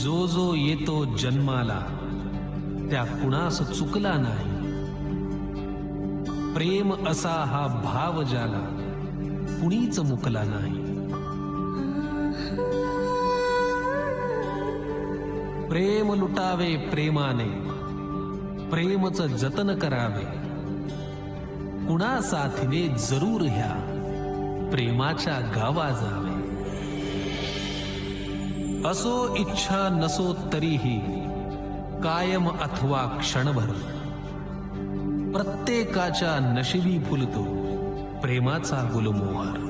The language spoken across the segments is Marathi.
जो जो येतो जन्माला त्या कुणास चुकला नाही. प्रेम असा हा भाव ज्याला कुणीच मुकला नाही. प्रेम लुटावे प्रेमाने, प्रेमच जतन करावे. कुणा साथीने जरूर ह्या प्रेमाच्या गावा जावे. असो इच्छा नसो तरीही कायम अथवा क्षणभर प्रत्येकाच्या नशिबी फुलतो प्रेमाचा गुलमोहर.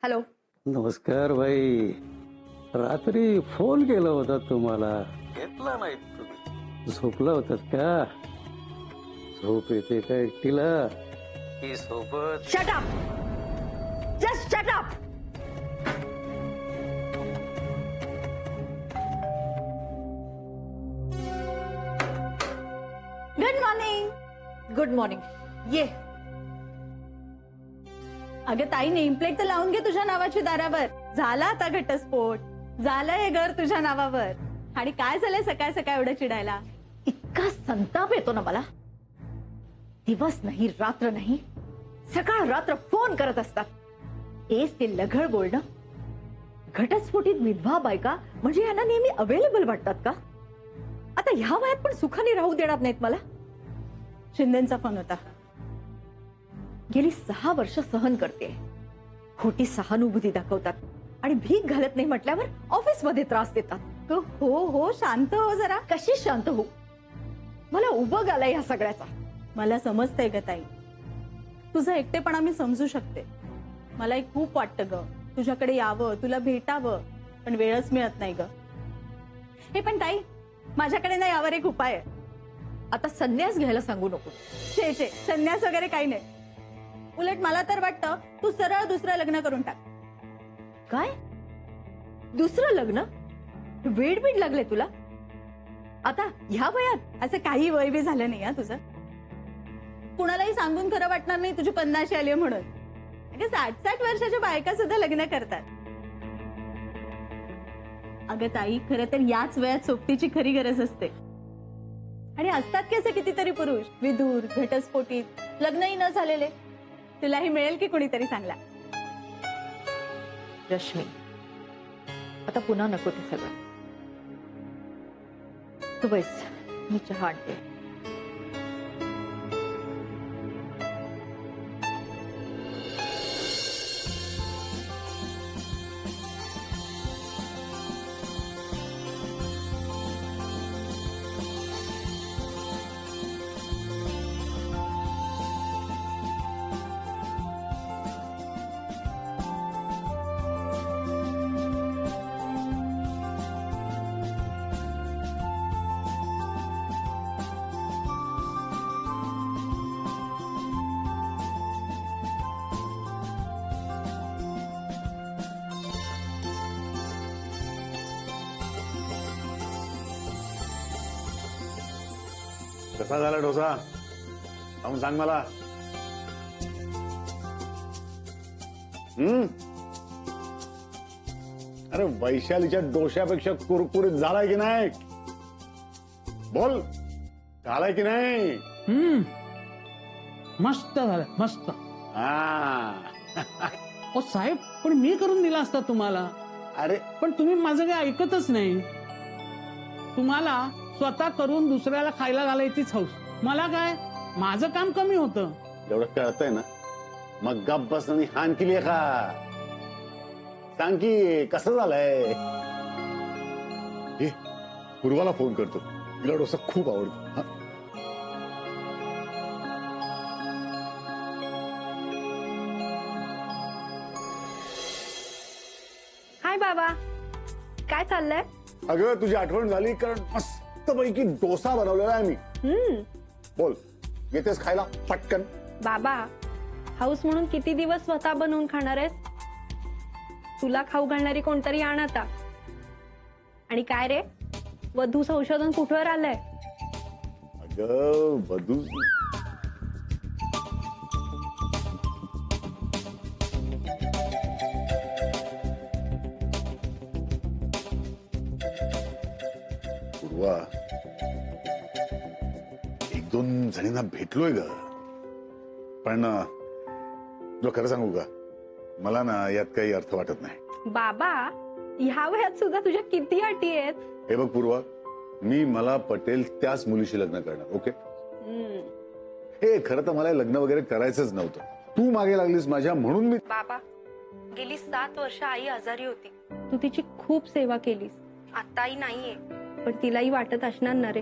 हॅलो. नमस्कार बाई. रात्री फोन केला होता तुम्हाला, घेतला नाही तुम्ही. झोपला होतात का? झोप येते का एकटीला की सोबत? Shut up, just shut up. Good morning. Good morning. ये. अगं ताई, नेम प्लेट तर लावून घे तुझ्या नावाची दारावर. झाला आता घटस्फोट, झालंय घर तुझ्या नावावर. आणि काय झालंय सकाळ सकाळ एवढं चिडायला? इतका संताप येतो ना मला. दिवस नाही रात्र नाही, सकाळ रात्र फोन करत असतात. तेच ते लघड बोलणं. घटस्फोटीत विधवा बायका म्हणजे यांना नेहमी अवेलेबल वाटतात का? आता ह्या वयात पण सुखाने राहू देणार नाहीत मला. शिंदेचा फोन होता. गेली 6 वर्ष सहन करते. खोटी सहानुभूती दाखवतात आणि भीक घालत नाही म्हटल्यावर ऑफिस मध्ये त्रास देतात. हो हो, शांत हो जरा. कशी शांत हो? मला उबग आलाय ह्या सगळ्याचा. मला समजतंय ग ताई, तुझा एकटेपणा मी समजू शकते. मलाही खूप वाटतं ग तुझ्याकडे यावं, तुला भेटावं, पण वेळच मिळत नाही ग. हे पण ताई, माझ्याकडे ना यावर एक उपाय आहे. आता संन्यास घ्यायला सांगू नको. छे छे, संन्यास वगैरे काही नाही. उलट मला तर वाटतं तू सरळ दुसरं लग्न करून टाक. काय? दुसरं लग्न? वेड बीड लागले तुला? आता ह्या वयात असं काही वय बी झालं नाही हा तुझं. कुणालाही सांगून खरं वाटणार नाही तुझी 50 आली म्हणून. 60-60 वर्षाच्या बायका सुद्धा लग्न करतात. अगं ताई, खरं तर याच वयात सोबतीची खरी गरज असते. आणि असतात की असे कितीतरी पुरुष, विधूर, घटस्फोटीत, लग्नही न झालेले. तुलाही मिळेल की कुणीतरी चांगला. रश्मी, आता पुन्हा नको ते सगळं. तू बस, मी चहा आणते. कसा झाला डोसा जाऊन सांग मला. अरे वैशालीच्या डोश्यापेक्षा कुरकुरीत झालाय की नाही बोल. झालाय की नाही. मस्त झालं मस्त. हा. ओ साहेब पण मी करून दिला असता तुम्हाला. अरे पण तुम्ही माझं काही ऐकतच नाही. तुम्हाला स्वतः करून दुसऱ्याला खायला घालायचीच हौस. मला काय माझं काम कमी होतं. एवढं कळतंय ना मग गप बस आणि हान केली का सांग की कसं झालंय. पूर्वाला फोन करतो तिला डोसा खूप आवडतो. हा? हाय बाबा, काय चाललंय? अगं तुझी आठवण झाली कारण मस्त पैकी डोसा बनवलेला आहे मी. बोल येतेस खायला पटकन. बाबा हाऊस म्हणून किती दिवस स्वतः बनवून खाणार आहेस? तुला खाऊ घालणारी कोणतरी आण आता. आणि काय रे वधू संशोधन कुठवर आलंय? अगं वधू पूर्वा एक दोन जणींना भेटलोय ग पण तुला खरं सांगू का मला ना यात काही अर्थ वाटत नाही. बाबा ह्या वयात सुद्धा तुझ्या किती अटी आहेत. हे बघ पूर्वा मी मला पटेल त्याच मुलीशी लग्न करणार. ओके हे खरं तर मला लग्न वगैरे करायचंच नव्हतं. तू मागे लागलीस माझ्या म्हणून मी. बाबा गेली 7 वर्ष आई आजारी होती. तू तिची खूप सेवा केलीस. आता आई नाहीये पण तिलाही वाटत असणार ना रे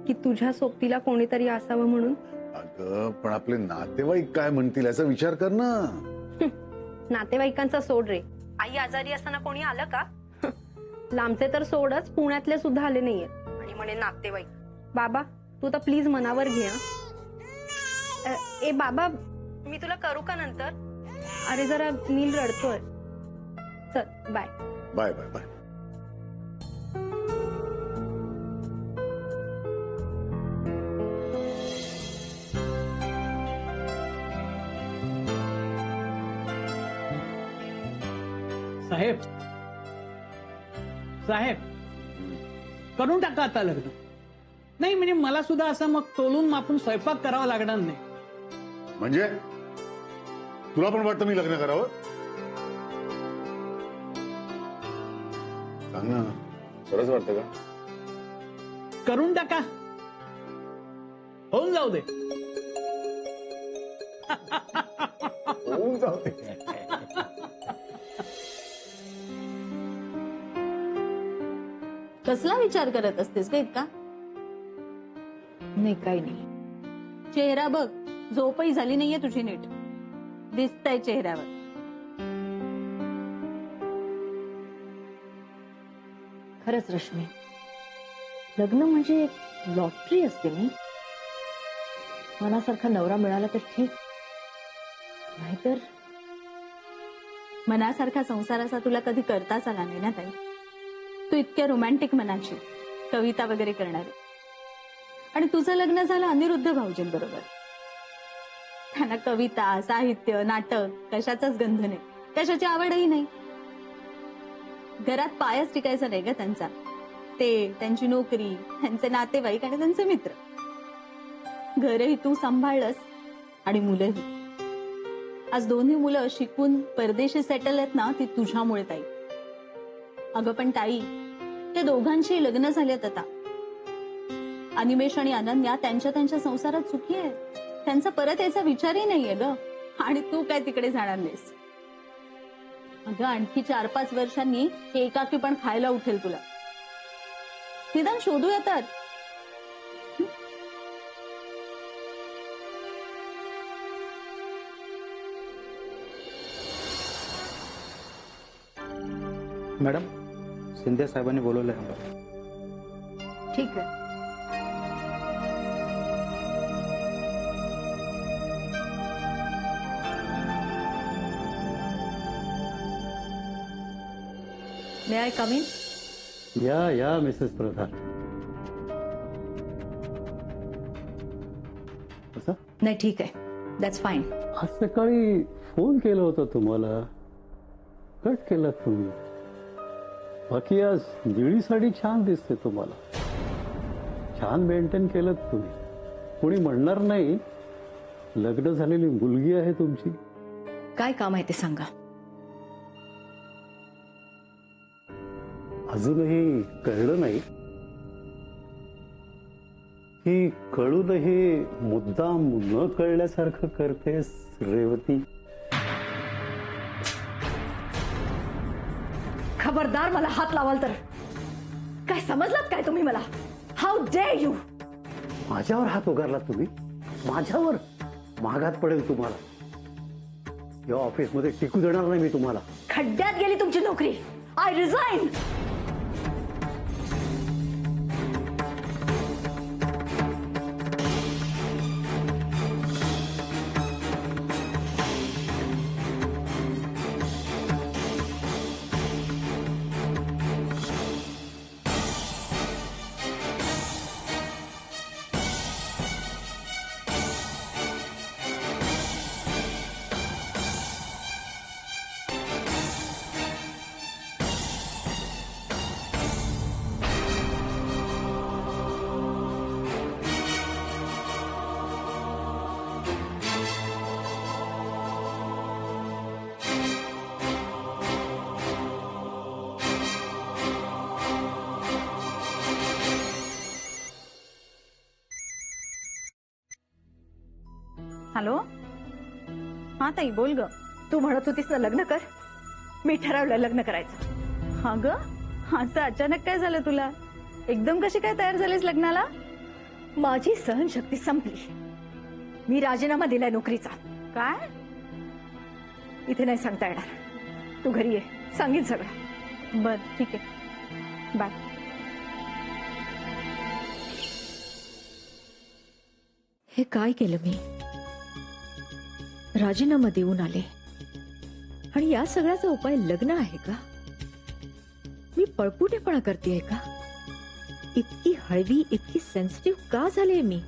की तुझ्या सोबतीला कोणीतरी असावं म्हणून. अगं पण आपले नातेवाईक काय म्हणतील याचा विचार कर ना. नातेवाईकांचा सोड रे. आई आजारी असताना कोणी आलं का? लांबचे तर सोडच पुण्यातले सुद्धा आले नाहीये आणि म्हणे नातेवाईक. बाबा तू तर प्लीज मनावर घे. ए बाबा मी तुला करू का नंतर? अरे जरा नील रडतोय. चल बाय. Bye bye bye. साहेब साहेब करून टाका आता लग्न. नाही म्हणजे मला सुद्धा असं मग तोलून मापून स्वयंपाक करावा लागणार नाही. म्हणजे तुला पण वाटतं मी लग्न करावं? सांग ना खरंच वाटतं का? करून टाका होऊन जाऊ दे. होऊन जाऊ दे. कसला विचार करत असतेस का इतका? नाही काही नाही. चेहरा बघ, झोपही झाली नाहीये तुझी नीट. दिसतंय चेहऱ्यावर. खरंच रश्मी लग्न म्हणजे एक लॉटरी असते नाही. मनासारखा नवरा मिळाला तर ठीक नाहीतर मनासारखा संसार असा तुला कधी करताच आला नाही ना ताई. तू इतक्या रोमॅन्टिक मनाची, कविता वगैरे करणारी. आणि तुझं लग्न झालं अनिरुद्ध भाऊजींबरोबर. त्यांना कविता साहित्य नाटक कशाचाच गंध नाही, कशाची आवडही नाही. घरात पायच टिकायचा नाही ग त्यांचा. ते त्यांची नोकरी, त्यांचे नातेवाईक आणि त्यांचे मित्र. घरही तू सांभाळलंस आणि मुलंही. आज दोन्ही मुलं शिकून परदेशी सेटल आहेत ना ती तुझ्यामुळे ताई. अगं पण ताई ते दोघांची लग्न झालेत आता. अनिमेश आणि अनन्या त्यांच्या त्यांच्या संसारात सुखी आहेत. त्यांचा परत यायचा विचारही नाहीये ग. आणि तू काय तिकडे जाणार नाहीस. अगं आणखी 4-5 वर्षांनी हे एकाकी पण खायला उठेल तुला. निदान शोधू येतात. मॅडम शिंदे साहेबांनी बोलवलंय आम्हाला. ठीक आहे. मे आय कम इन? या मिसेस प्रधान. असं नाही ठीक आहे, दॅट्स फाईन. आज सकाळी फोन केला होता तुम्हाला, कट केला तुम्ही. बाकी आज निळी साडी छान दिसते तुम्हाला, छान मेंटेन केलं तुम्ही. कोणी म्हणणार नाही लग्न झालेली मुलगी आहे तुमची. काय काम आहे ते सांगा. अजूनही कळलं नाही की कळूनही मुद्दाम न कळल्यासारखं करतेस रेवती. खबरदार मला हात लावाल तर. काय समजलात काय तुम्ही मला? How dare you. माझ्यावर हात उगारला तुम्ही, माझ्यावर. महागात पडेल तुम्हाला. या ऑफिसमध्ये टिकू देणार नाही मी तुम्हाला. खड्ड्यात गेली तुमची नोकरी. I resign. हॅलो, हा ताई बोल ग. तू म्हणत होतीस ना लग्न कर. मी ठरवलं लग्न करायचं. हा ग, असं अचानक काय झालं तुला? एकदम कशी काय तयार झालीस लग्नाला? माझी सहनशक्ती संपली. मी राजीनामा दिलाय नोकरीचा. काय? इथे नाही सांगता येणार. तू घरी ये, सांगीन सगळं. बर ठीक आहे, बाय. हे काय केलं मी? राजीनामा देऊन आले आणि या सगळ्याचा उपाय लग्न आहे का? मी पळपुटेपणा करतेय का? इतकी हळवी, इतकी सेन्सिटिव्ह का झाले मी?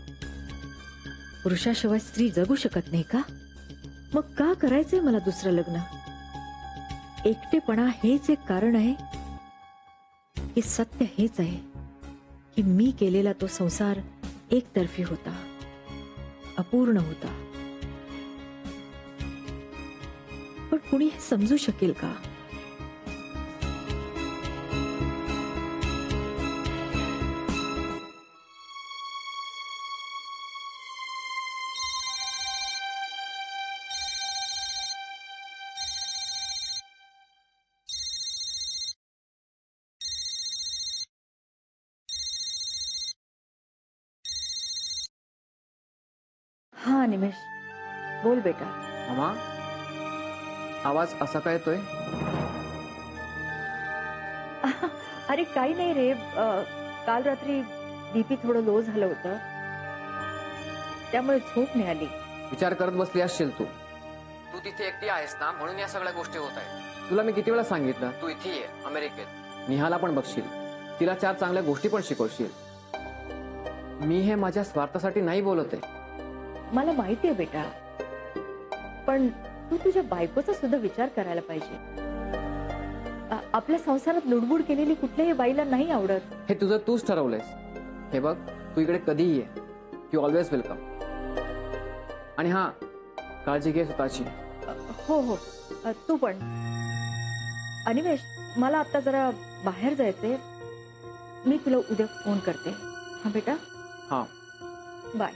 पुरुषाशिवाय स्त्री जगू शकत नाही का? मग का करायचंय मला दुसरं लग्न? एकटेपणा हेच एक कारण आहे की सत्य हेच आहे की मी केलेला तो संसार एकतर्फी होता, अपूर्ण होता. पण कुणी हे समजू शकेल का? हा निमेश, बोल बेटा. मामा, आवाज असा काय येतोय? अरे काही नाही रे, काल रात्री बीपी थोडं लो झालं होतं, त्यामुळे झोप मिळाली. विचार करत बसली असशील तू. तू तिथे एकटी आहेस ना, म्हणून या सगळ्या गोष्टी होत आहेत. तुला मी किती वेळा सांगितलं, तू इथे ये अमेरिकेत. निहाला पण बघशील, तिला 4 चांगल्या गोष्टी पण शिकवशील. मी हे माझ्या स्वार्थासाठी नाही बोलत आहे. मला माहिती आहे बेटा, पण तू तुझ्या बायकोचा सुद्धा विचार करायला पाहिजे. आपल्या संसारात लुडबुड केलेली कुठल्याही बाईला नाही आवडत. हे तुझं तूच ठरवलंयस. हे बघ, तू इकडे कधीही ये. You always welcome. आणि हा, काळजी घे स्वतःची. हो हो, तू पण. अनिमेश, मला आता जरा बाहेर जायचंय. मी तुला उद्या फोन करते. हा बेटा. हा, बाय.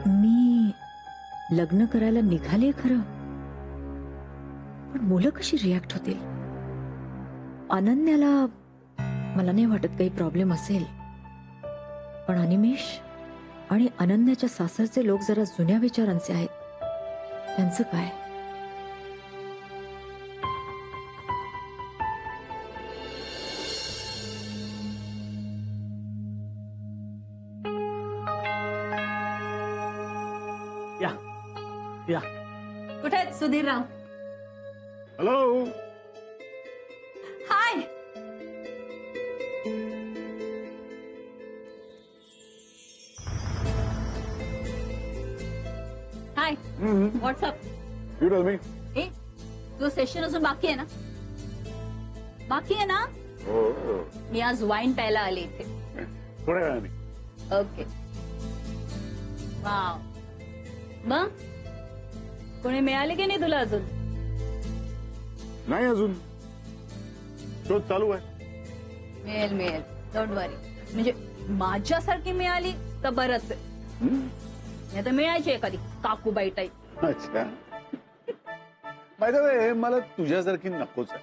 मी लग्न करायला निघाले खरं, पण मुलं कशी रिॲक्ट होतील? अनन्याला मला नाही वाटत काही प्रॉब्लेम असेल, पण अनिमेश आणि अनन्याच्या सासरचे लोक जरा जुन्या विचारांचे आहेत. त्यांचं काय? या या. कुठे आहेत Sudhirrao? Hello. Hi. Hi. What's up. You tell me. ए तुझं सेशन अजून बाकी आहे ना? बाकी आहे ना? मी आज वाईन प्यायला आले इथे. थोड्या वेळाने. ओके. वाव. मग कोणी मिळाले की नाही तुला अजून? नाही अजून. शोध चालू आहे. मिळेल मिळेल, डोंट वरी. म्हणजे माझ्यासारखी मिळाली तर बरंच आहे. नाही तर मिळायची एखादी काकूबाई टाईप. अच्छा. बाय द वे मला तुझ्यासारखी नकोच आहे.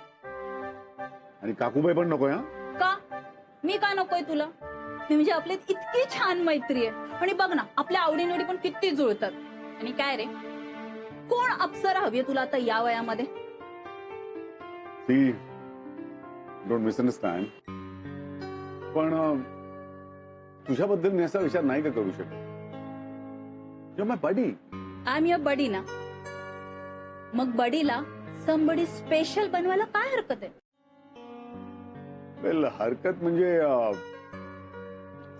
आणि काकूबाई पण नकोय. हा. का? मी का नकोय तुला? मी म्हणजे आपल्यात इतकी छान मैत्री आहे. आणि बघ ना आपल्या आवडीनिवडी पण किती जुळतात. आणि काय रे, कोण अप्सरा हवी तुला आता या वयामध्ये? ती डोंट मिसअंडरस्टँड. पण तुझ्याबद्दल मी असा विचार नाही का करू शकत. You are my buddy. I am your buddy ना. मग बडीला समबडी स्पेशल बनवायला काय हरकत आहे? वेल हरकत म्हणजे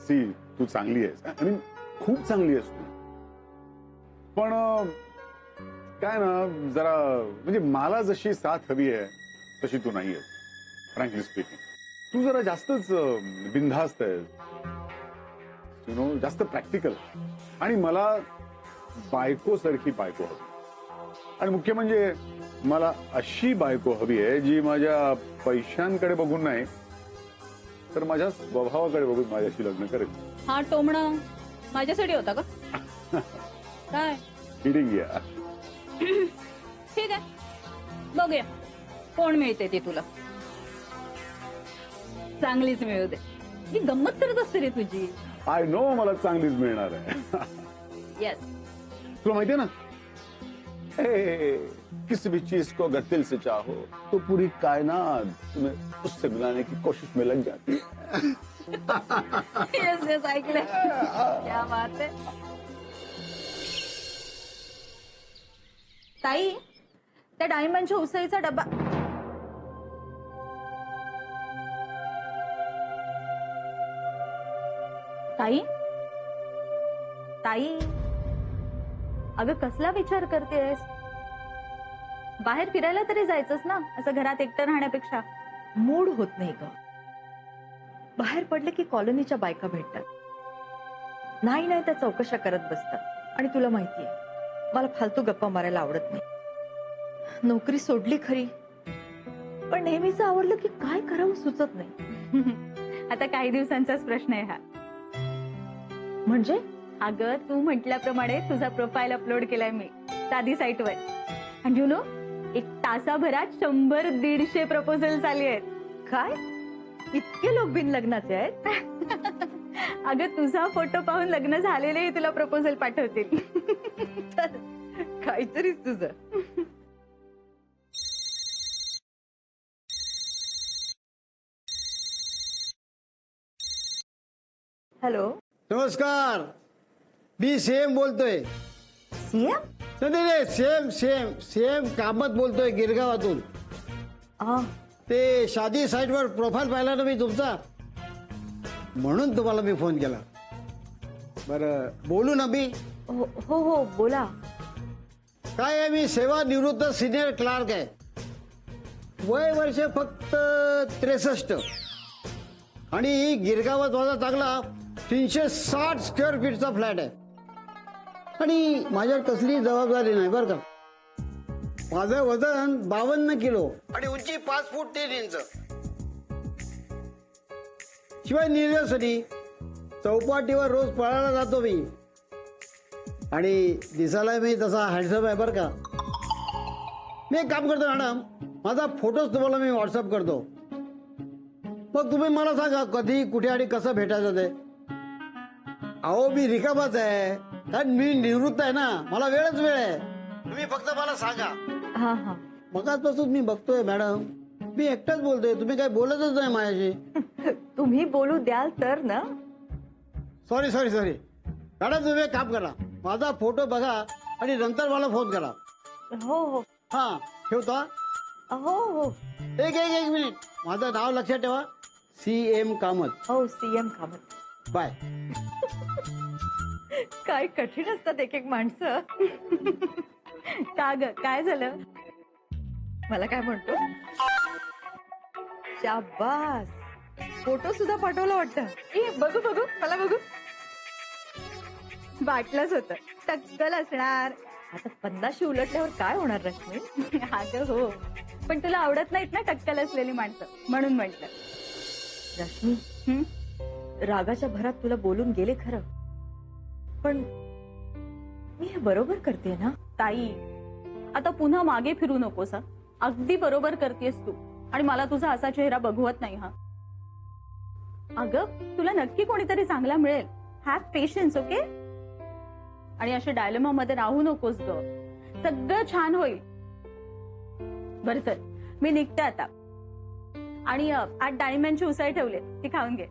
सी तू चांगली आहेस आणि खूप चांगली आहेस तू. पण काय ना जरा म्हणजे मला जशी साथ हवी आहे तशी तू नाही आहेस. फ्रँकली स्पीकिंग तू जरा जास्तच बिनधास्त आहेस. यु नो जास्त प्रॅक्टिकल. आणि मला बायको सारखी बायको हवी. आणि मुख्य म्हणजे मला अशी बायको हवी आहे जी माझ्या पैशांकडे बघून नाही तर माझ्या स्वभावाकडे बघून माझ्याशी लग्न करेल. हा टोमणा माझ्यासाठी होता का? काय किडिंग या. ठीक आहे, बघूया कोण मिळते ती तुला. चांगलीच मिळू दे. ही गंमत करत असते रे तुझी. आय नो मला चांगलीच मिळणार आहे. येस. तुला माहितीये ना किसी भी चीज को अगर दिल से चाहो तो पूरी कायनात तुम्हें उससे मिलाने की कोशिश में लग जाती है. येस येस ऐकलंय. क्या बात आहे. ताई त्या डाळिंबांच्या उसळीचा डबा. ताई ताई अगं कसला विचार करतेस? बाहेर फिरायला तरी जायचंच ना, असं घरात एकटं राहण्यापेक्षा. मूड होत नाही ग. बाहेर पडले की कॉलनीच्या बायका भेटतात. नाही नाही त्या चौकशा करत बसतात. आणि तुला माहितीये मला फालतू गप्पा मारायला आवडत नाही. नोकरी सोडली खरी, पण नेहमीच आवडलं की काय करावं सुचत नाही. आता काही दिवसांचाच प्रश्न आहे हा. म्हणजे अगं तू म्हटल्याप्रमाणे तुझा प्रोफाईल अपलोड केलाय मी साधी साईटवर. आणि यू नो एक तासाभरात 100-150 प्रपोजल्स आले आहेत. काय इतके लोक बिन लग्नाचे आहेत? अगं तुझा फोटो पाहून लग्न झालेलेही तुला प्रपोजल पाठवतील. काहीतरीच तुझं. हॅलो. नमस्कार. मी सेम बोलतोय. सीएम? नाही सेम सेम सेम कामत बोलतोय गिरगावातून. ते शादी साईटवर प्रोफाईल पाहिला ना मी तुमचा, म्हणून तुम्हाला मी फोन केला. बरं बोलू ना मी? हो हो बोला. काय आहे, मी सेवानिवृत्त सिनियर क्लार्क आहे. वय वर्ष फक्त 63. आणि गिरगावात माझा चांगला 360 स्क्वेअर फीटचा फ्लॅट आहे. आणि माझ्यावर कसली जबाबदारी नाही बरं का. माझं वजन 52 किलो आणि उंची 5 फूट 3 इंच. शिवाय निर्व्यसनी चौपाटीवर रोज पळायला जातो मी. आणि दिसायला मी तसा हँडसम आहे बरं का. मी एक काम करतो मॅडम, माझा फोटोच तुम्हाला मी व्हॉट्सअप करतो. मग तुम्ही मला सांगा कधी कुठे आणि कसं भेटायचं ते. अहो मी रिकामाच आहे, कारण मी निवृत्त आहे ना, मला वेळच वेळ आहे. तुम्ही फक्त मला सांगा. हा हा. मगाचपासून मी बघतोय मॅडम, मी एकटाच बोलतोय, तुम्ही काय बोलतच नाही माझ्याशी. तुम्ही बोलू द्याल तर ना. सॉरी सॉरी सॉरी मॅडम, तुम्ही एक काम करा, माझा फोटो बघा आणि नंतर मला फोन करा. हो हो. हा ठेवतो. हो हो एक एक एक मिनिट, माझं नाव लक्षात ठेवा, CM कामत. हो CM कामत. बाय. काय कठीण असतात एक एक माणसं. का ग काय झालं? मला काय म्हणतो, शाबास, फोटो सुद्धा पाठवला वाटतं. ए बघू बघू मला बघू. वाटलंच होतं टक्कल असणार. आता 50शी उलटल्यावर काय होणार रश्मी? अगं हो, पण तुला आवडत नाहीत ना टक्कल असलेली माणसं, म्हणून म्हटलं. रश्मी, रागाच्या भरात तुला बोलून गेले खरं, पण मी हे बरोबर करते ना? ताई, आता पुन्हा मागे फिरू नकोस हा. अगदी बरोबर करतेस तू, आणि मला तुझा असा चेहरा बघवत नाही हा. अगं तुला नक्की कोणीतरी चांगला मिळेल. Have patience, okay? आणि अशा डायलेमा मध्ये राहू नकोस ग. सगळं छान होईल. बरं चल, मी निघते आता. आणि आज डाळिंबांची उसळ ठेवले, ती खाऊन घे.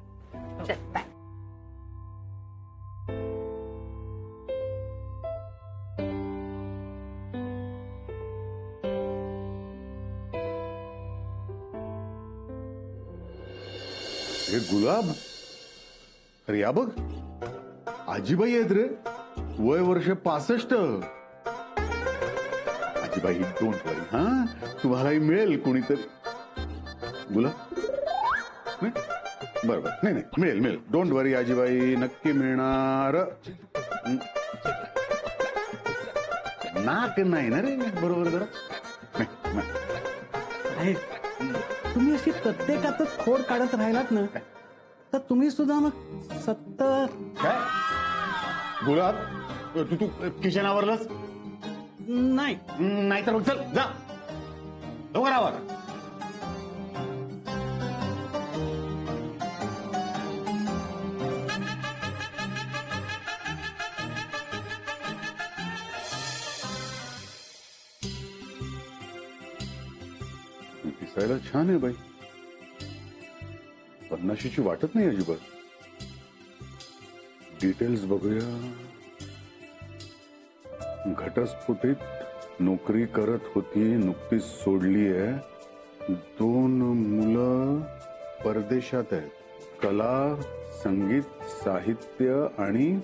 चल बाय. हे गुलाब, अरे या बघ, आजीबाई आहेत रे, वय वर्ष 65. आजीबाई डोंट वरी, हा तुम्हालाही मिळेल कोणीतरी. गुलाब बरोबर, नाही नाही मिळेल मिळेल, डोंट वरी आजीबाई, नक्की मिळणार. नाक नाही ना रे बरोबर जरा. साहेब, तुम्ही अशी प्रत्येकातच खोड काढत राहिलात ना, तर तुम्ही सुद्धा मग 70. काय गुलाब, तू तू किचन आवरलंस? नाही. नाहीतर मग चल जा लवकर आवर. दिसायला छान आहे बाई, 50ची वाटत नाही अजिबात. डिटेल्स बघूया. घटस्फोटीत नोकरी करत होती, नुकतीच सोडली आहे. 2 मुलं परदेशात आहेत. कला, संगीत, साहित्य आणि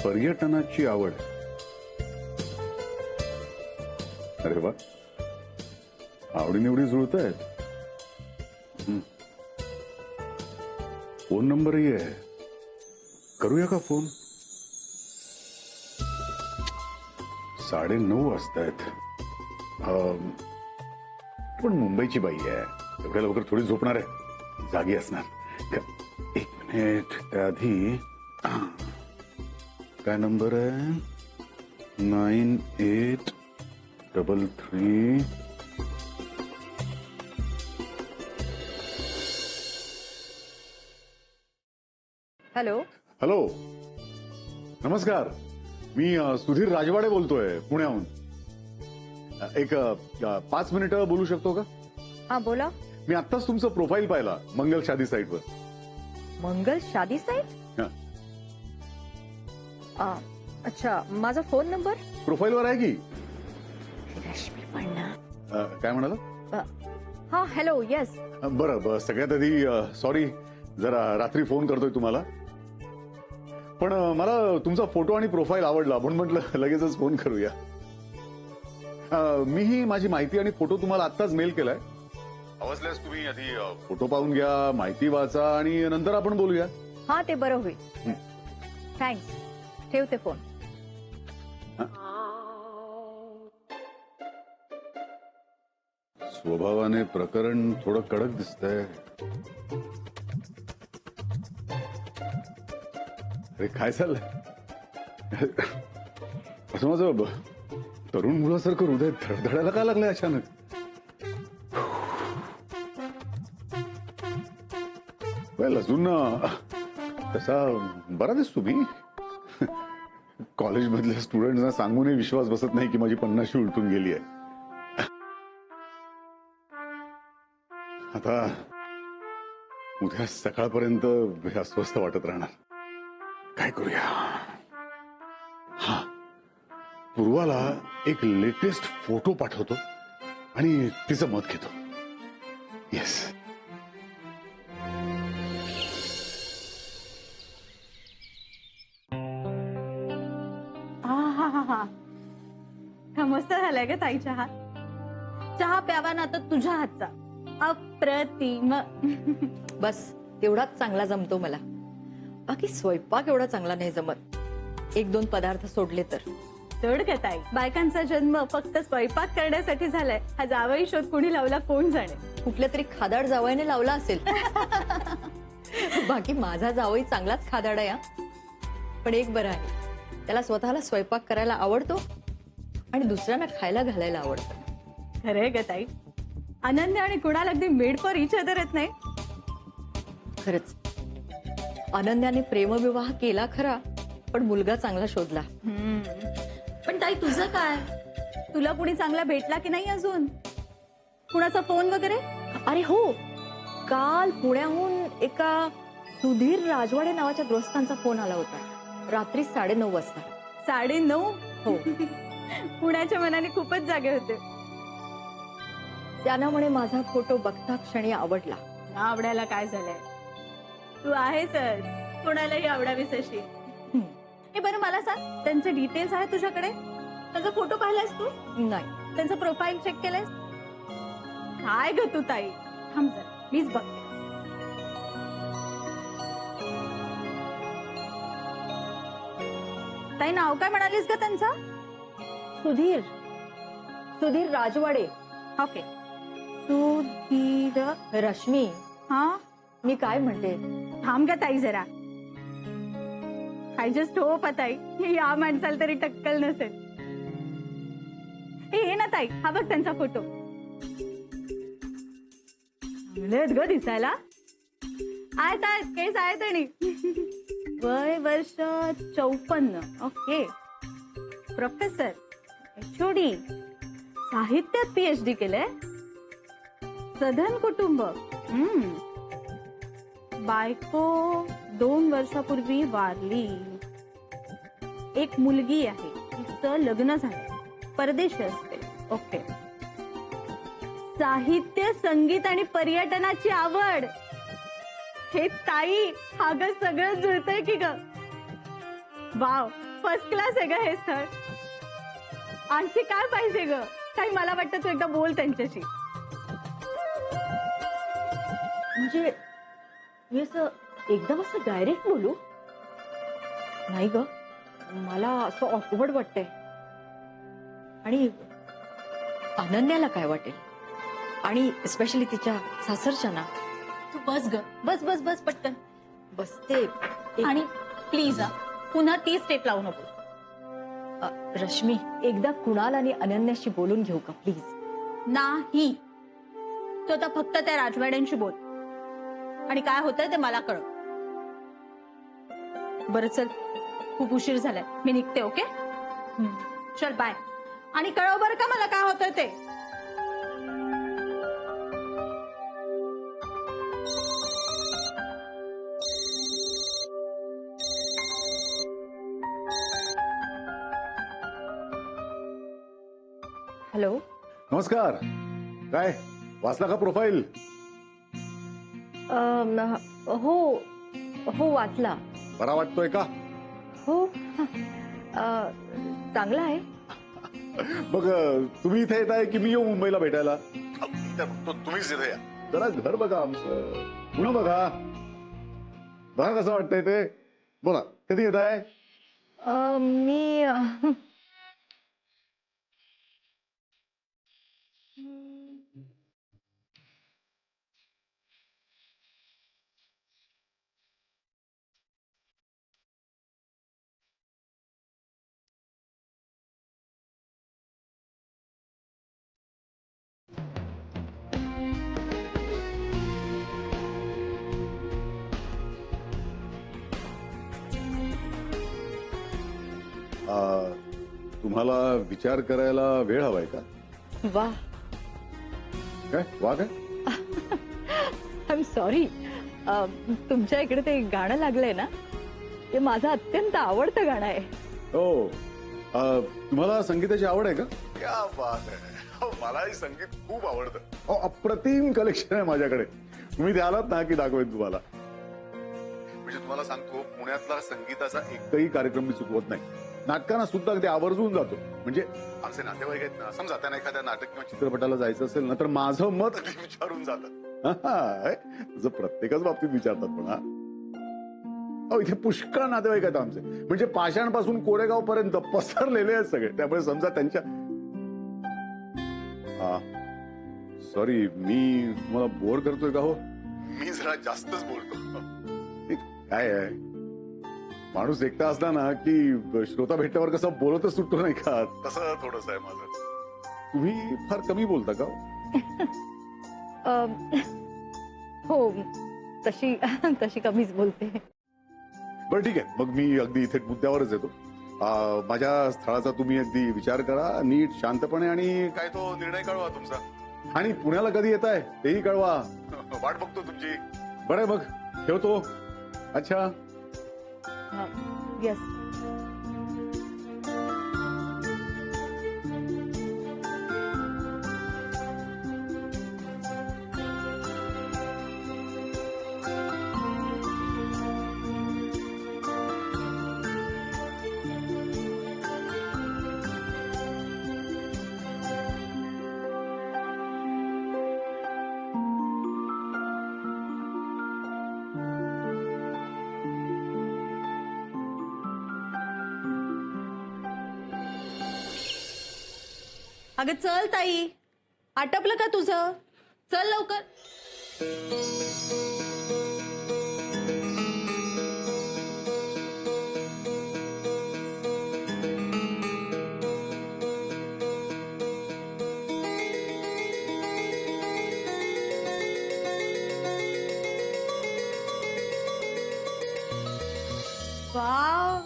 पर्यटनाची आवड. अरे वा, आवडीनिवडी जुळत आहेत. फोन नंबरही आहे, करूया का फोन? 9:30 वाजतायत. पण मुंबईची बाई आहे, एवढ्या लवकर थोडी झोपणार आहे, जागी असणार. 1 मिनिट, त्याआधी काय नंबर आहे? 9833. हॅलो. हॅलो, नमस्कार. मी सुधीर राजवाडे बोलतोय पुण्याहून. एक 5 मिनिटं बोलू शकतो का? हा बोला. मी आत्ताच तुमचं प्रोफाईल पाहिला मंगल शादी साईटवर. मंगल शादी साईट? अच्छा, माझा फोन नंबर प्रोफाईलवर आहे की? रश्मी पण ना. काय म्हणाला? हा हॅलो, येस. बरं, सगळ्यात आधी सॉरी, जरा रात्री फोन करतोय तुम्हाला, पण मला तुमचा फोटो आणि प्रोफाईल आवडला म्हणून म्हटलं लगेचच फोन करूया. मीही माझी माहिती आणि फोटो तुम्हाला आत्ताच मेल केलाय. आवडल्यास तुम्ही आधी फोटो पाहून घ्या, माहिती वाचा आणि नंतर आपण बोलूया. हा, ते बरं होईल. थँक्स. ठेवते फोन. स्वभावाने प्रकरण थोडं कडक दिसतंय. अरे काय चाललंय? असं माझं तरुण मुलासारखं हृदय धडधडायला काय लागलंय अचानक? वेल, अजून तसा बरा दिसतो मी. कॉलेज मधल्या स्टुडंट्सना सांगूनही विश्वास बसत नाही की माझी 50शी उलटून गेली आहे. आता उद्या सकाळपर्यंत अस्वस्थ वाटत राहणार. काय करूया? हा, पूर्वाला एक लेटेस्ट फोटो पाठवतो आणि तिचं मत घेतो. येस. हा मस्त झालाय ग ताई चहा. चहा प्यावा ना तर तुझ्या हातचा अप्रतिम. बस तेवढाच चांगला जमतो मला. बाकी स्वयंपाक एवढा चांगला नाही जमत. 1-2 पदार्थ सोडले तर. सोड ग ताई, बायकांचा जन्म फक्त स्वयंपाक करण्यासाठी झालाय. हा जावई शोध कुणी लावला कोण जाणे. कुठल्या तरी खादाड जावयाने लावला असेल. बाकी माझा जावई चांगलाच खादाड आहे हा. पण एक बरं आहे, त्याला स्वतःला स्वयंपाक करायला आवडतो आणि दुसऱ्यांना खायला घालायला आवडतं. खरे ग ताई, अनन्या आणि कुणाल अगदी मेड फॉर इच अदर आहेत नाही. खरंच अनन्याने प्रेमविवाह केला खरा, पण मुलगा चांगला शोधला. पण ताई तुझं काय? तुला कुणी चांगला भेटला की नाही अजून? कुणाचा फोन वगैरे? अरे हो, काल पुण्याहून एका सुधीर राजवाडे नावाच्या दोस्तांचा फोन आला होता. रात्री 9:30 वाजता. 9:30? हो. पुण्याच्या मनाने खूपच जागे होते. त्यानं म्हणे माझा फोटो बघता क्षणी आवडला. आवडायला काय झालंय? तू आहेस कोणालाही आवडावीस अशी. हे बरं मला सांग, त्यांचे डिटेल्स आहेत तुझ्याकडे? त्यांचा फोटो पाहिलास तू? नाही. त्यांचं प्रोफाईल चेक केलंस? काय ग तू ताई, थांब जरा प्लीज बघ. ताई नाव काय म्हणालीस ग त्यांचा? सुधीर सुधीर राजवाडे. ओके. सुधीर. रश्मी, हा मी काय म्हणते, थांब ग ताई जरा. आय जस्ट होप ताई या माणसाला तरी टक्कल नसेल. हे ना ताई, हा बघ त्यांचा फोटो. चांगलेत ग दिसायला. आहेत केस आहेत आणि वय वर्ष 54. ओके. प्रोफेसर, HOD, साहित्यात PhD केलंय. सधन कुटुंब. बायको 2 वर्षापूर्वी वारली. एक मुलगी आहे, तिचं लग्न झालं, परदेशी असते. ओके. साहित्य, संगीत आणि पर्यटनाची आवड. हे ताई, हा ग सगळं जुळतंय की ग. वाव, फर्स्ट क्लास आहे ग हे स्थळ. आणखी काय पाहिजे ग? ताई मला वाटतं तू एकदा बोल त्यांच्याशी. म्हणजे मी असं एकदम असं डायरेक्ट बोलू? नाही ग, मला असं ऑकवर्ड वाटतंय. आणि अनन्याला काय वाटेल, आणि स्पेशली तिच्या सासरच्यांना. तू बस ग, बस बस बस पटकन बसते. आणि प्लीज पुन्हा ती स्टेप लावू नको. रश्मी, एकदा कुणाल आणि अनन्याशी बोलून घेऊ का प्लीज? नाही, तो आता फक्त त्या राजवाड्यांशी बोल आणि काय होतंय ते मला कळ. बरं चल, खूप उशीर झालाय, मी निघते. ओके, चल बाय. आणि कळव बरं का मला काय होतंय ते. हॅलो. नमस्कार. काय वाचला का प्रोफाईल? हो हो, वाचला. बरा वाटतोय का? हो, चांगला आहे. मग तुम्ही इथे येत आहे की मी येऊ मुंबईला भेटायला? तुम्हीच इथे या. जरा घर बघा आमचं, पुन्हा बघा. बघा कसं वाटतंय ते. बोला, कधी येत आहे? मी तुम्हाला विचार करायला वेळ हवाय का? वा. काय वा काय? I am sorry. तुमच्या इकडे ते गाणं लागलंय ना, ते माझं अत्यंत आवडतं गाणं आहे. हो. तुम्हाला संगीताची आवड आहे का? क्या बात आहे. मलाही संगीत खूप आवडतं. अप्रतिम कलेक्शन आहे माझ्याकडे. तुम्ही द्यालात ना की दाखवेन तुम्हाला. म्हणजे तुम्हाला सांगतो, पुण्यातला संगीताचा एकही कार्यक्रम मी चुकवत नाही. नाटकांना सुद्धा अगदी आवर्जून जातो. म्हणजे आमचे नातेवाईक आहेत ना, समजा त्यांना एखाद्या नाटक किंवा चित्रपटाला जायचं असेल ना, तर माझं मत अगदी विचारून जातात. तसं प्रत्येकाच बाबतीत विचारतात. पण इथे पुष्कळ नातेवाईक आहेत आमचे. म्हणजे पाषाणपासून कोरेगाव पर्यंत पसरलेले आहेत सगळे. त्यामुळे समजा त्यांच्या सॉरी, मी तुम्हाला बोर करतोय का हो? मी जरा जास्तच बोलतो. काय आहे, माणूस एकटा असला ना की श्रोता भेटल्यावर कसं बोलतच सुटतो नाही का, तसं थोडंसं आहे माझं. तुम्ही फार कमी बोलता का? हो, तशी कमीच बोलते. बरं ठीक आहे, मग मी अगदी इथे मुद्द्यावरच येतो. माझ्या स्थळाचा तुम्ही अगदी विचार करा नीट शांतपणे, आणि काय तो निर्णय कळवा तुमचा. आणि पुण्याला कधी येत आहे तेही कळवा. वाट बघतो तुमची. बरं मग ठेवतो. अच्छा. येस. अगं चल ताई, आटपलं का तुझं? चल लवकर. वाव,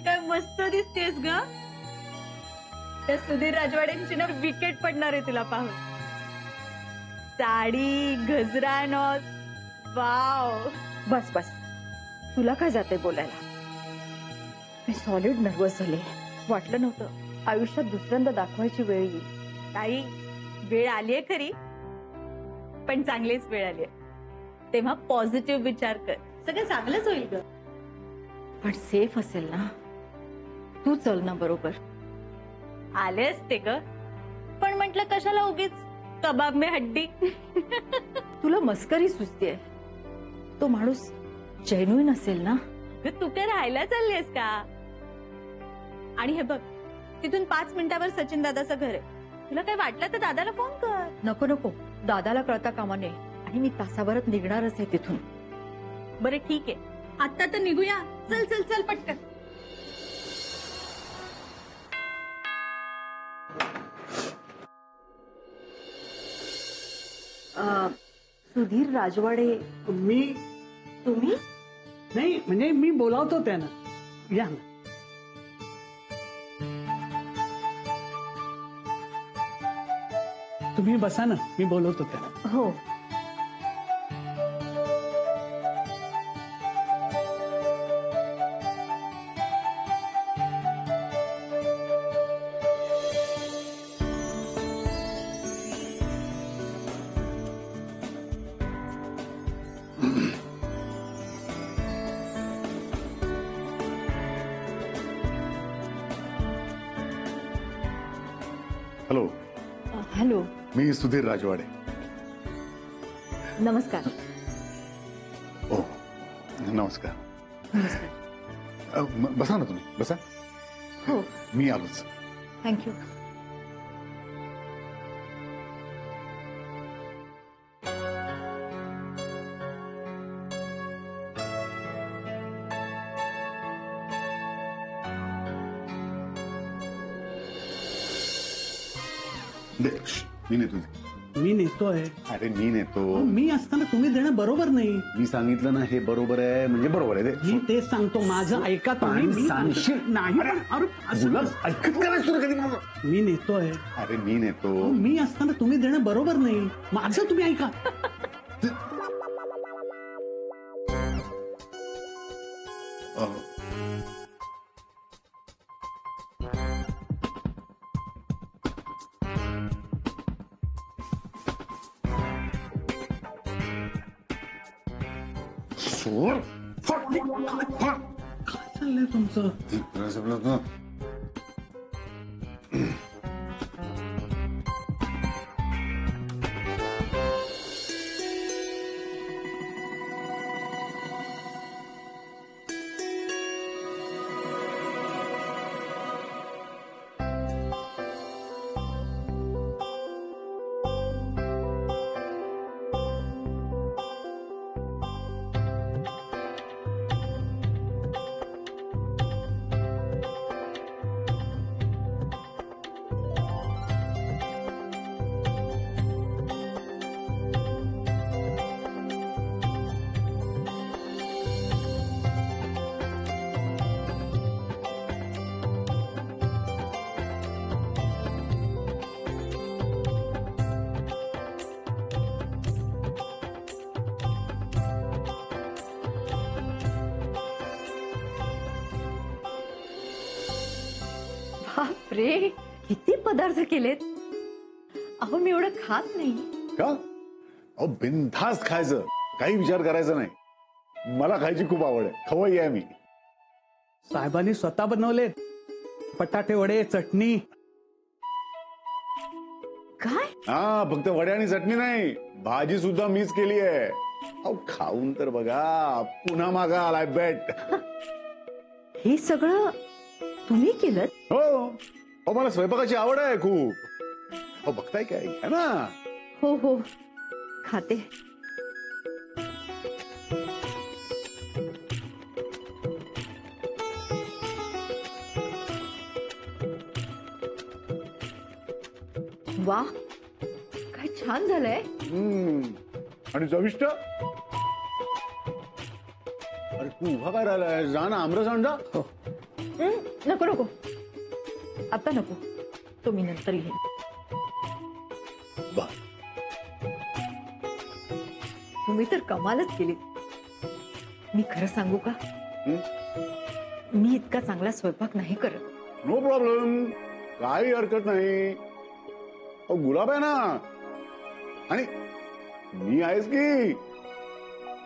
काय मस्त दिसतेस ग. त्या सुधीर राजवाड्यांची ना विकेट पडणार आहे तुला पाहून. साडी, गजरा, नॉल. वाव. बस बस, तुला काय जाते बोलायला? मी सॉलिड नर्वस झाले. वाटलं नव्हतं आयुष्यात दुसऱ्यांदा दाखवायची वेळ येईल. ताई, वेळ आलीये खरी, पण चांगलीच वेळ आलीये. तेव्हा पॉझिटिव्ह विचार कर, सगळं चांगलंच होईल ग. पण सेफ असेल ना? तू चल ना बरोबर. आले असते ग, पण म्हटलं कशाला उगीच कबाब में हड्डी. तुला मस्करी सुचतेय. तो माणूस जेन्युइन असेल ना? तू काय राहायला चाललीस का? आणि हे बघ, तिथून 5 मिनिटावर सचिन दादाचं घर आहे. तुला काय वाटलं तर दादाला फोन कर. नको नको, दादाला कळता कामा नये. आणि मी तासाभरात निघणारच आहे तिथून. बरं ठीक आहे, आता तर निघूया. चल चल चल पटकन. सुधीर राजवाडे. तुम्ही नाही, म्हणजे मी बोलावतो त्यांना. या ना. तुम्ही बसा ना, मी बोलवतो त्यांना. हो. हॅलो. हॅलो. मी सुधीर राजवाडे. नमस्कार. ओ नमस्कार. बसा ना तुम्ही, बसा. हो, मी आलोच. थँक्यू. मी नेतो. मी नेतोय. अरे मी नेतो. मी असताना तुम्ही देणं बरोबर नाही. मी सांगितलं ना, हे बरोबर आहे म्हणजे बरोबर आहे. मी तेच सांगतो, माझं ऐका तुम्ही. मी सांगशील नाही, पण अरे असं ऐकत करायचं सुरू कधी. मी नेतोय. अरे मी नेतो. मी असताना तुम्ही देणं बरोबर नाही. माझं तुम्ही ऐका. सोड. काय चाललंय तुमचं? बापरे, किती पदार्थ केलेत. अहो मी एवढं खात नाही. का? अहो बिनधास्त खायचं, काही विचार करायचा नाही. मला खायची खूप आवड आहे, खवय्ये आहे मी. साहेबांनी स्वतः बनवलेत बटाटे वडे, चटणी. काय? हा, फक्त वड्या आणि चटणी नाही, भाजी सुद्धा मीच केली आहे. अहो खाऊन तर बघा, पुन्हा मागा आलाय बेट. हे सगळं तुम्ही केलं? हो, अहो मला स्वयंपाकाची आवड आहे खूप. अहो बघताय काय, है ना? हो हो, खाते. वा, काय छान झालंय. आणि चविष्ट. अरे तू उभा काय राहिलाय, जा ना आमरस आण जा. नको नको, आता नको, तो मी नंतर येईन. बा, तुम्ही तर कमालच केली. मी खरं सांगू का, मी इतका चांगला स्वयंपाक नाही करत. नो प्रॉब्लेम, काही हरकत नाही. अहो गुलाब आहे ना, आणि मी आहेस की.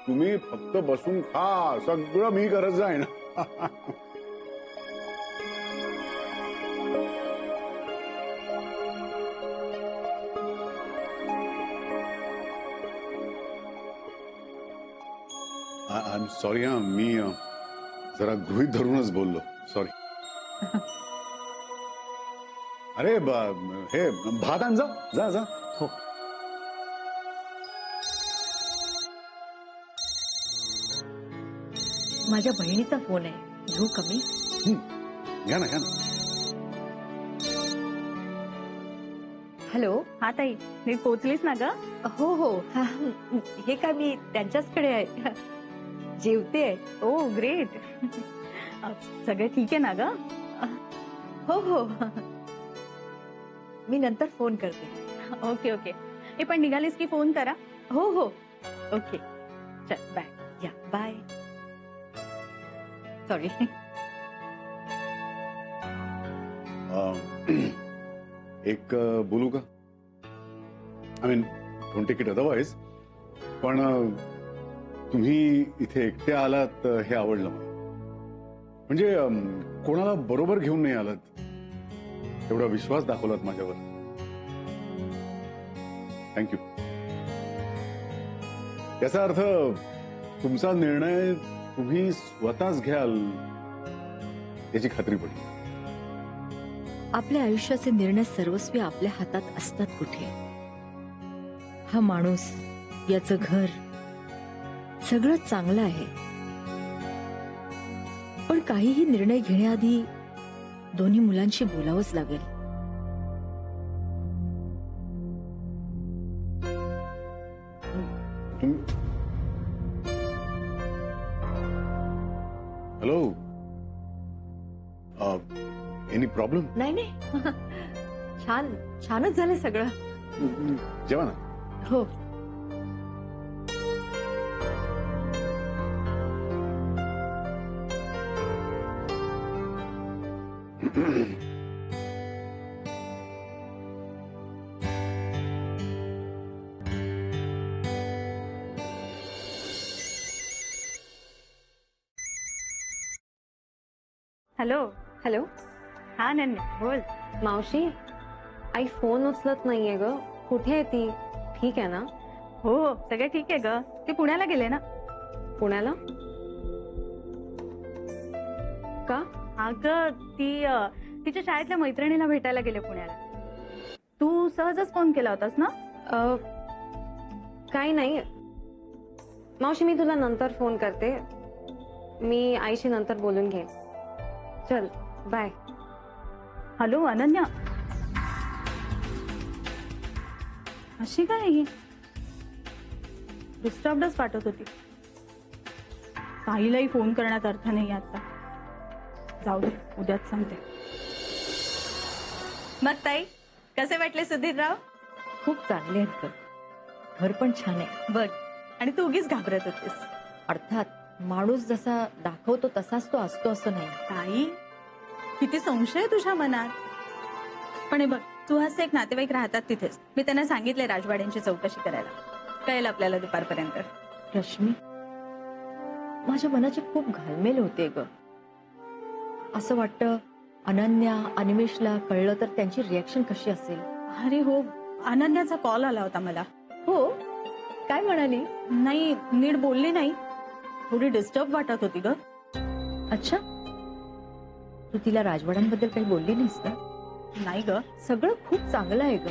तुम्ही फक्त बसून खा, सगळं मी करत जाईन. I am sorry. हा, मी जरा गृहीत धरूनच बोललो, सॉरी. अरे हे भात आण जा, जा जा. हो. माझ्या बहिणीचा फोन आहे, घेऊ का मी? घ्या ना, घ्या ना. हॅलो. हा ताई, मी पोचलीस ना ग? हो हो, हा, हे काय, मी त्यांच्याचकडे आहे, जेवते. ओ ग्रेट. सगळं ठीक आहे ना ग? हो हो, मी नंतर फोन करते. Okay okay. हे पण निघालीस की फोन करा. हो हो, ओके, चल बाय. या बाय. सॉरी. एक बोलू का? I mean don't take it otherwise, पण तुम्ही इथे एकटे आलात हे आवडलं मला. म्हणजे कोणाला बरोबर घेऊन नाही आलात, एवढा विश्वास दाखवलात माझ्यावर. थँक्यू. याचा अर्थ तुमचा निर्णय तुम्ही स्वतःच घ्याल याची खात्री पडली. आपल्या आयुष्याचे निर्णय सर्वस्वी आपल्या हातात असतात कुठे. हा माणूस, याचं घर, सगळं चांगलं आहे, पण काहीही निर्णय घेण्याआधी दोन्ही मुलांशी बोलावंच लागेल. Hello, any problem? नाही नाही, छान, छानच झालं सगळं. जेवा ना. हो. हॅलो. हॅलो हा नन्या बोल. मावशी, आई फोन उचलत नाहीये ग. कुठे आहे ती? ठीक आहे ना? हो हो सगळं ठीक आहे ग. ते पुण्याला गेले ना. पुण्याला का? अगं ती तिच्या शाळेतल्या मैत्रिणीला भेटायला गेले पुण्याला. तू सहजच फोन केला होतास ना. काही नाही मावशी, मी तुला नंतर फोन करते. मी आईशी नंतर बोलून घेईन. चल बाय. हॅलो अनन्या, अशी काय ही डिस्टर्बडच पाठवत होती. ताईलाही फोन करण्यात अर्थ नाही आता. जाऊ दे, उद्याच सांगते. मग ताई कसे वाटले सुधीरराव? खूप चांगले आहेत ग. घर पण छान आहे. बघ, आणि तू उगीच घाबरत होतीस. अर्थात माणूस जसा दाखवतो तसाच तो असतो असं नाही. ताई किती संशय आहे तुझ्या मनात. पण हे बघ, तू असे एक नातेवाईक राहतात तिथेच. मी त्यांना सांगितले राजवाड्यांची चौकशी करायला. कळेल आपल्याला दुपारपर्यंत. रश्मी, माझ्या मनाची खूप घालमेल होते ग. असं वाटतं अनन्या अनिमेशला कळलं तर त्यांची रिॲक्शन कशी असेल. अरे हो, अनन्याचा कॉल आला होता मला. हो, काय म्हणाली? नाही, नीट बोलली नाही. थोडी डिस्टर्ब वाटत होती ग. अच्छा, तू तिला राजवाड्यांबद्दल काही बोलली नाहीस ना? नाही ग. सगळं खूप चांगलं आहे ग,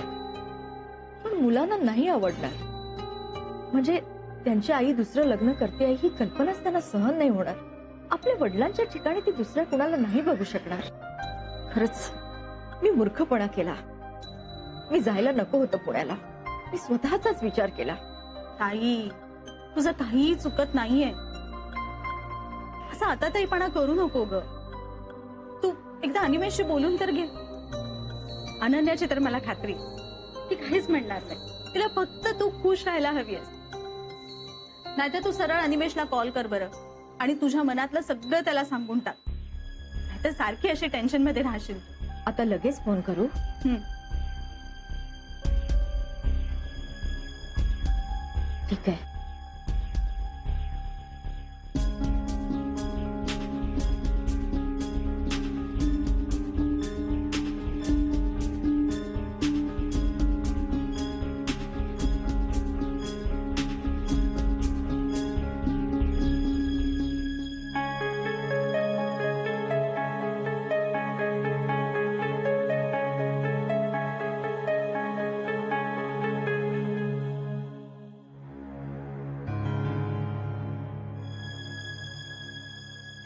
पण मुलांना नाही आवडणार. म्हणजे त्यांची आई दुसरं लग्न करते आहे ही कल्पनाच त्यांना सहन नाही होणार. आपल्या वडिलांच्या ठिकाणी ती दुसऱ्या कुणाला नाही बघू शकणार. खरंच मी मूर्खपणा केला. मी जायला नको होतं पुण्याला. मी स्वतःचाच विचार केला. ताई तुझं काहीही चुकत नाहीये. असं आता ताईपणा करू नको ग. तू एकदा अनिमेशशी बोलून तर घे. अनन्याची तर मला खात्री, ती काहीच म्हणणार नाही. तिला फक्त तू खुश राहायला हवी आहेस. नाहीतर तू सरळ अनिमेशला कॉल कर बरं, आणि तुझ्या मनातलं सगळं त्याला सांगून टाक. नाहीतर सारखी अशी टेन्शन मध्ये राहशील. आता लगेच फोन करू? ठीक आहे.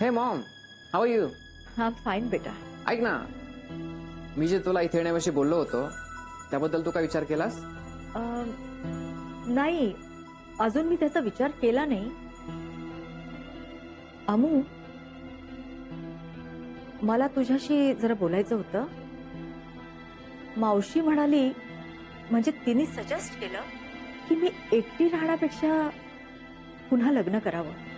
हे मॉम, हाऊ यू? हा फाईन बेटा. ऐक ना, मी जे तुला इथे येण्याविषयी बोललो होतो त्याबद्दल तू काय विचार केलास? नाही, अजून मी त्याचा विचार केला नाही. अमू, मला तुझ्याशी जरा बोलायचं होतं. मावशी म्हणाली, म्हणजे तिने सजेस्ट केलं की मी एकटी राहण्यापेक्षा पुन्हा लग्न करावं.